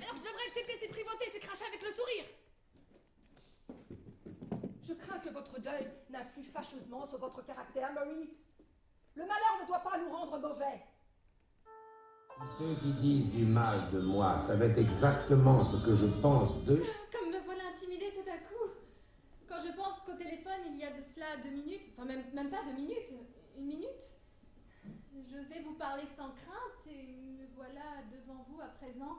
Alors je devrais accepter ces privautés, ces crachats avec le sourire. Je crains que votre deuil n'influe fâcheusement sur votre caractère, Marie. Le malheur ne doit pas nous rendre mauvais. Ceux qui disent du mal de moi savaient exactement ce que je pense d'eux. Comme me voilà intimidée tout à coup. Quand je pense qu'au téléphone, il y a de cela 2 minutes, enfin même pas 2 minutes, 1 minute, j'osais vous parler sans crainte et me voilà devant vous à présent,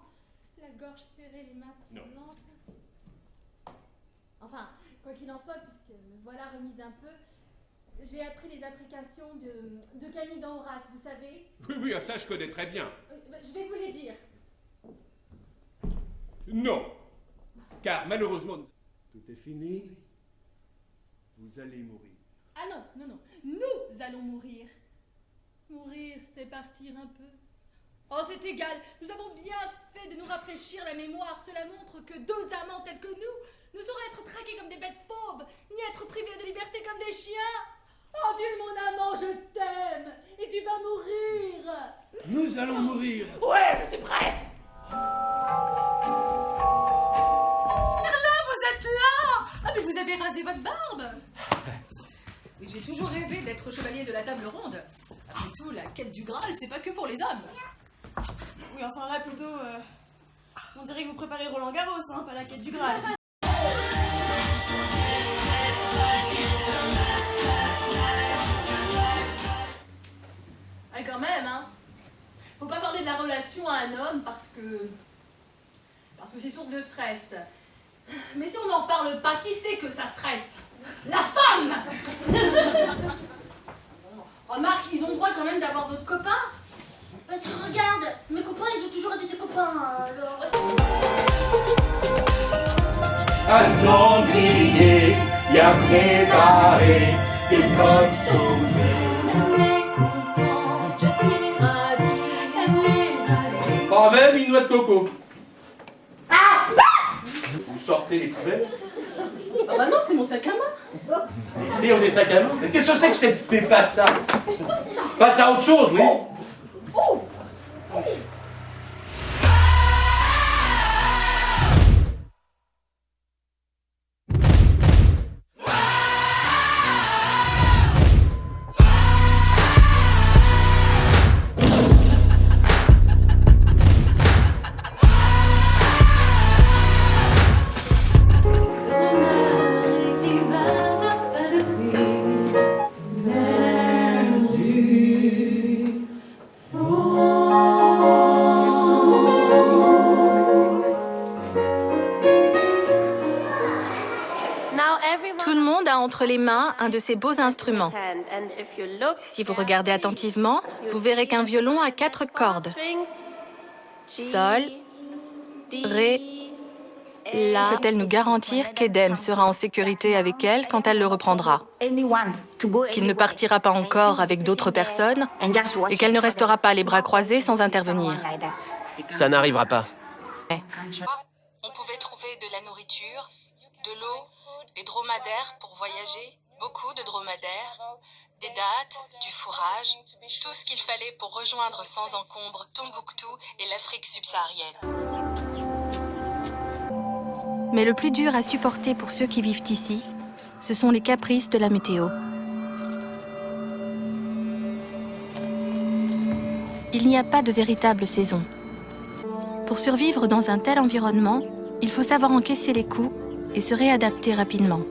la gorge serrée, les mains tremblantes. Enfin, quoi qu'il en soit, puisque me voilà remise un peu, j'ai appris les applications de Camille dans Horace, vous savez. Oui, ça je connais très bien. Je vais vous les dire. Non, car malheureusement... Tout est fini. Vous allez mourir. Ah non, nous allons mourir. Mourir, c'est partir un peu. Oh, c'est égal, nous avons bien fait de nous rafraîchir la mémoire. Cela montre que 2 amants tels que nous sauraient être traqués comme des bêtes fauves, ni être privés de liberté comme des chiens. Oh Dieu, mon amant, je t'aime, et tu vas mourir. Nous allons mourir. Ouais, je suis prête. Merlin, vous êtes là. Ah, mais vous avez rasé votre barbe. Oui, j'ai toujours rêvé d'être chevalier de la table ronde. Après tout, la quête du Graal, c'est pas que pour les hommes. Oui, enfin là, plutôt, on dirait que vous préparez Roland Garros, hein, pas la quête du Graal. Ah, quand même, hein. Faut pas parler de la relation à un homme parce que c'est source de stress. Mais si on n'en parle pas, qui sait que ça stresse? La femme. Remarque, ils ont le droit quand même d'avoir d'autres copains. Parce que regarde, mes copains, ils ont toujours été des copains, alors... Un sanglier bien préparé, des pommes sautées. Elle est contente, je suis ravie, elle est ravie. Pas même une noix de coco. Ah! Vous sortez les poubelles. Ah bah non, c'est mon sac à main. Et on est sac à main. Mais qu'est-ce que c'est que cette pépate, ça? Passe à autre chose, oui. Tout le monde a entre les mains un de ces beaux instruments. Si vous regardez attentivement, vous verrez qu'un violon a 4 cordes. Sol, Ré, La. Peut-elle nous garantir qu'Edem sera en sécurité avec elle quand elle le reprendra? Qu'il ne partira pas encore avec d'autres personnes et qu'elle ne restera pas les bras croisés sans intervenir? Ça n'arrivera pas. On pouvait trouver de la nourriture, de l'eau, des dromadaires pour voyager, beaucoup de dromadaires, des dattes, du fourrage, tout ce qu'il fallait pour rejoindre sans encombre Tombouctou et l'Afrique subsaharienne. Mais le plus dur à supporter pour ceux qui vivent ici, ce sont les caprices de la météo. Il n'y a pas de véritable saison. Pour survivre dans un tel environnement, il faut savoir encaisser les coups et se réadapter rapidement.